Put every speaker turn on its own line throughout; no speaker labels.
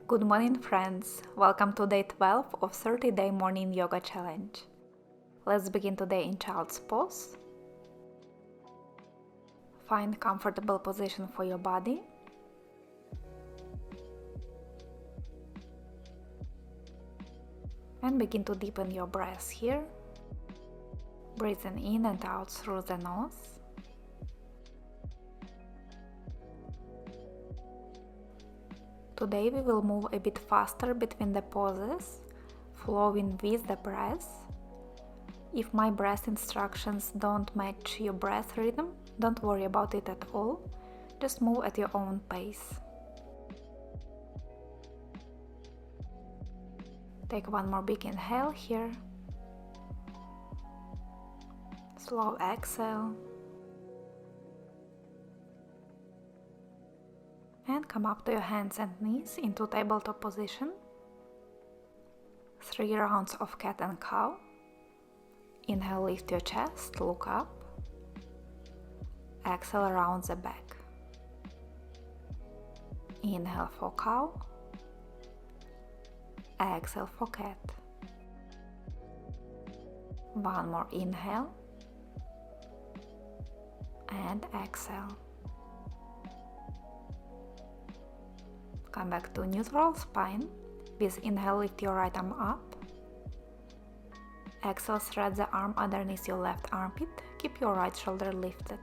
Good morning, friends! Welcome to day 12 of 30-day morning yoga challenge. Let's begin today in child's pose. Find comfortable position for your body. And begin to deepen your breath here. Breathing in and out through the nose. Today we will move a bit faster between the poses, flowing with the breath. If my breath instructions don't match your breath rhythm, don't worry about it at all. Just move at your own pace. Take one more big inhale here. Slow exhale. And come up to your hands and knees into tabletop position. 3 rounds of cat and cow. Inhale, lift your chest, look up. Exhale, round the back. Inhale for cow. Exhale for cat. One more inhale. And exhale. Come back to neutral spine. With inhale, lift your right arm up. Exhale, thread the arm underneath your left armpit. Keep your right shoulder lifted.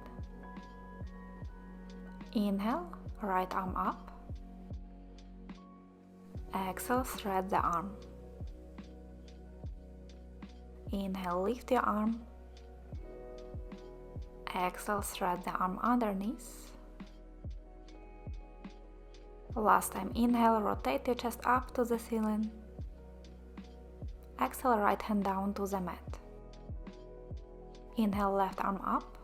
Inhale, right arm up. Exhale, thread the arm. Inhale, lift your arm. Exhale, thread the arm underneath. Last time, inhale, rotate your chest up to the ceiling. Exhale, right hand down to the mat. Inhale, left arm up.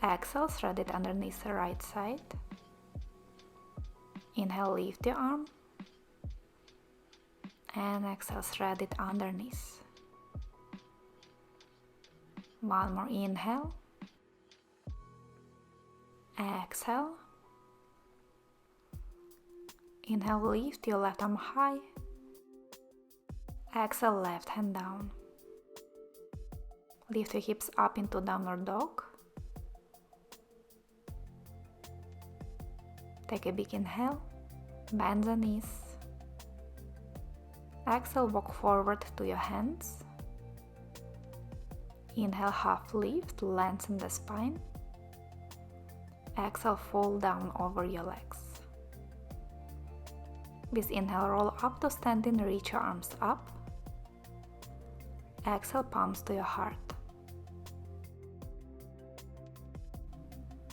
Exhale, thread it underneath the right side. Inhale, lift your arm. And exhale, thread it underneath. One more inhale. Exhale. Inhale, lift your left arm high. Exhale, left hand down. Lift your hips up into downward dog. Take a big inhale. Bend the knees. Exhale, walk forward to your hands. Inhale, half lift, lengthen the spine. Exhale, fall down over your legs. With inhale, roll up to standing, reach your arms up. Exhale, palms to your heart.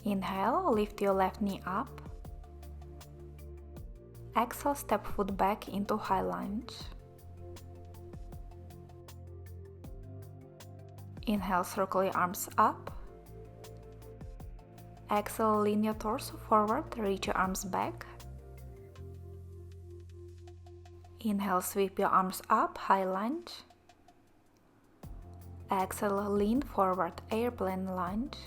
Inhale, lift your left knee up. Exhale, step foot back into high lunge. Inhale, circle your arms up. Exhale, lean your torso forward, reach your arms back. Inhale, sweep your arms up, high lunge. Exhale, lean forward, airplane lunge.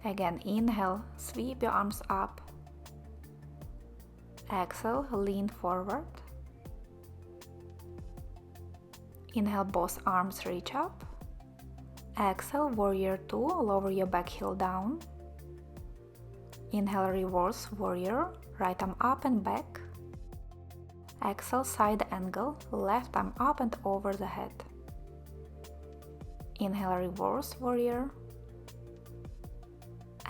Again, inhale, sweep your arms up. Exhale, lean forward. Inhale, both arms reach up. Exhale, warrior 2, lower your back heel down. Inhale, reverse warrior, right arm up and back. Exhale, side angle, left arm up and over the head. Inhale, reverse warrior.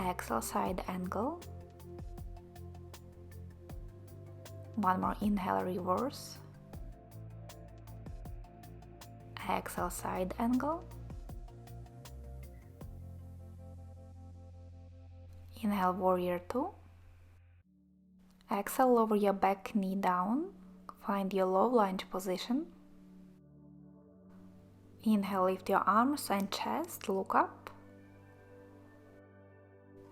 Exhale, side angle. One more inhale, reverse. Exhale, side angle. Inhale, warrior 2. Exhale, lower your back knee down. Find your low lunge position. Inhale, lift your arms and chest, look up.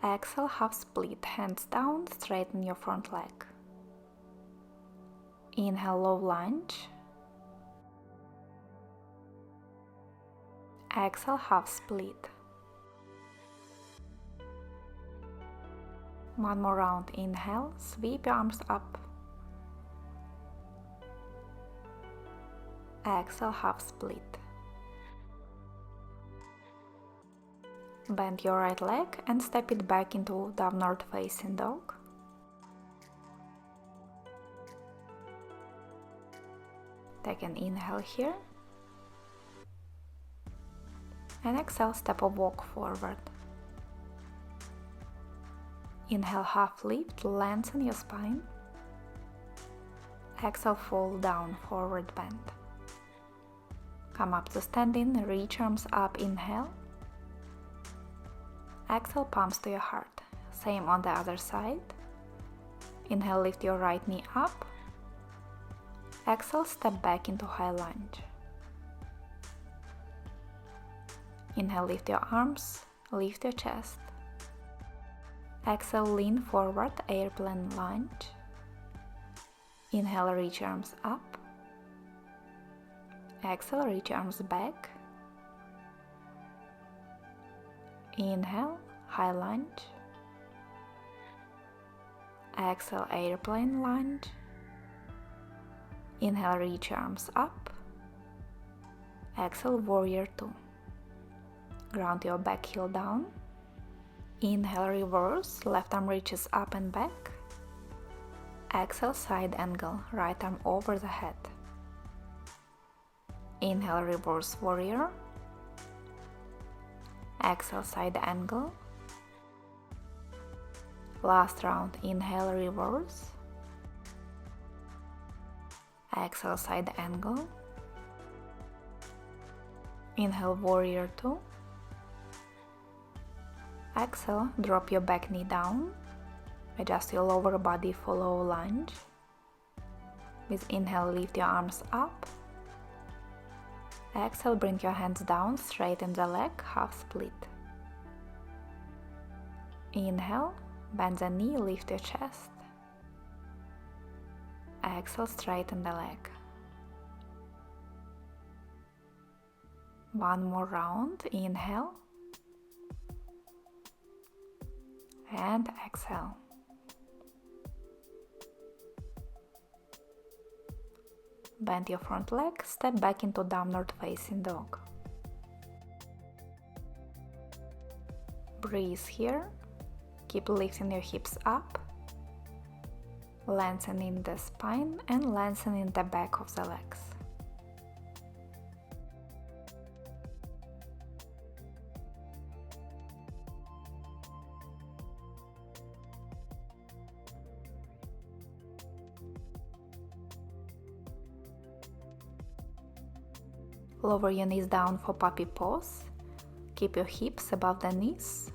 Exhale, half split, hands down, straighten your front leg. Inhale, low lunge. Exhale, half split. One more round. Inhale, sweep your arms up. Exhale, half split. Bend your right leg and step it back into downward facing dog. Take an inhale here. And exhale, step or walk forward. Inhale, half lift, lengthen your spine. Exhale, fall down, forward bend. Come up to standing, reach arms up, inhale. Exhale, palms to your heart. Same on the other side. Inhale, lift your right knee up. Exhale, step back into high lunge. Inhale, lift your arms, lift your chest. Exhale, lean forward, airplane lunge. Inhale, reach arms up. Exhale, reach arms back. Inhale, high lunge. Exhale, airplane lunge. Inhale, reach arms up. Exhale, warrior two. Ground your back heel down. Inhale, reverse, left arm reaches up and back. Exhale, side angle, right arm over the head. Inhale, reverse warrior. Exhale, side angle. Last round, inhale, reverse. Exhale, side angle. Inhale, warrior two. Exhale, drop your back knee down. Adjust your lower body for low lunge. With inhale, lift your arms up. Exhale, bring your hands down, straighten the leg, half split. Inhale, bend the knee, lift your chest. Exhale, straighten the leg. One more round. Inhale. And exhale. Bend your front leg, step back into downward facing dog. Breathe here. Keep lifting your hips up, lengthening the spine and lengthening the back of the legs. Lower your knees down for puppy pose. Keep your hips above the knees.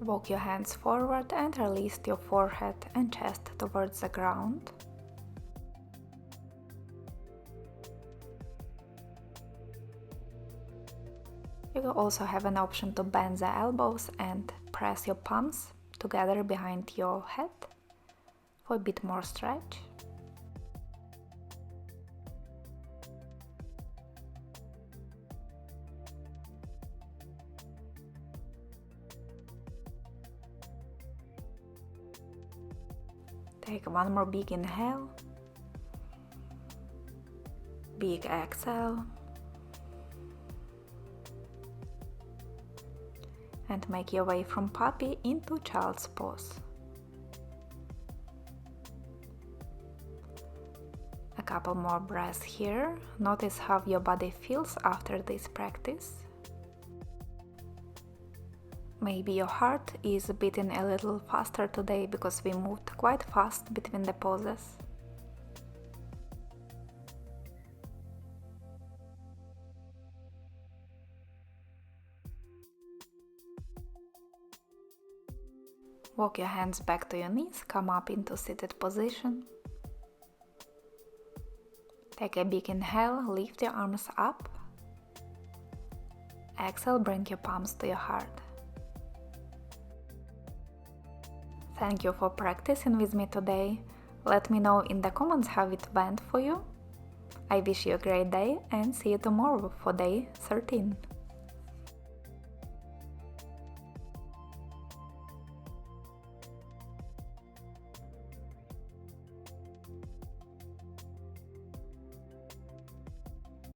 Walk your hands forward and release your forehead and chest towards the ground. You will also have an option to bend the elbows and press your palms together behind your head for a bit more stretch. Take one more big inhale, big exhale, and make your way from puppy into child's pose. A couple more breaths here. Notice how your body feels after this practice. Maybe your heart is beating a little faster today because we moved quite fast between the poses. Walk your hands back to your knees, come up into seated position. Take a big inhale, lift your arms up. Exhale, bring your palms to your heart. Thank you for practicing with me today. Let me know in the comments how it went for you. I wish you a great day and see you tomorrow for day 13.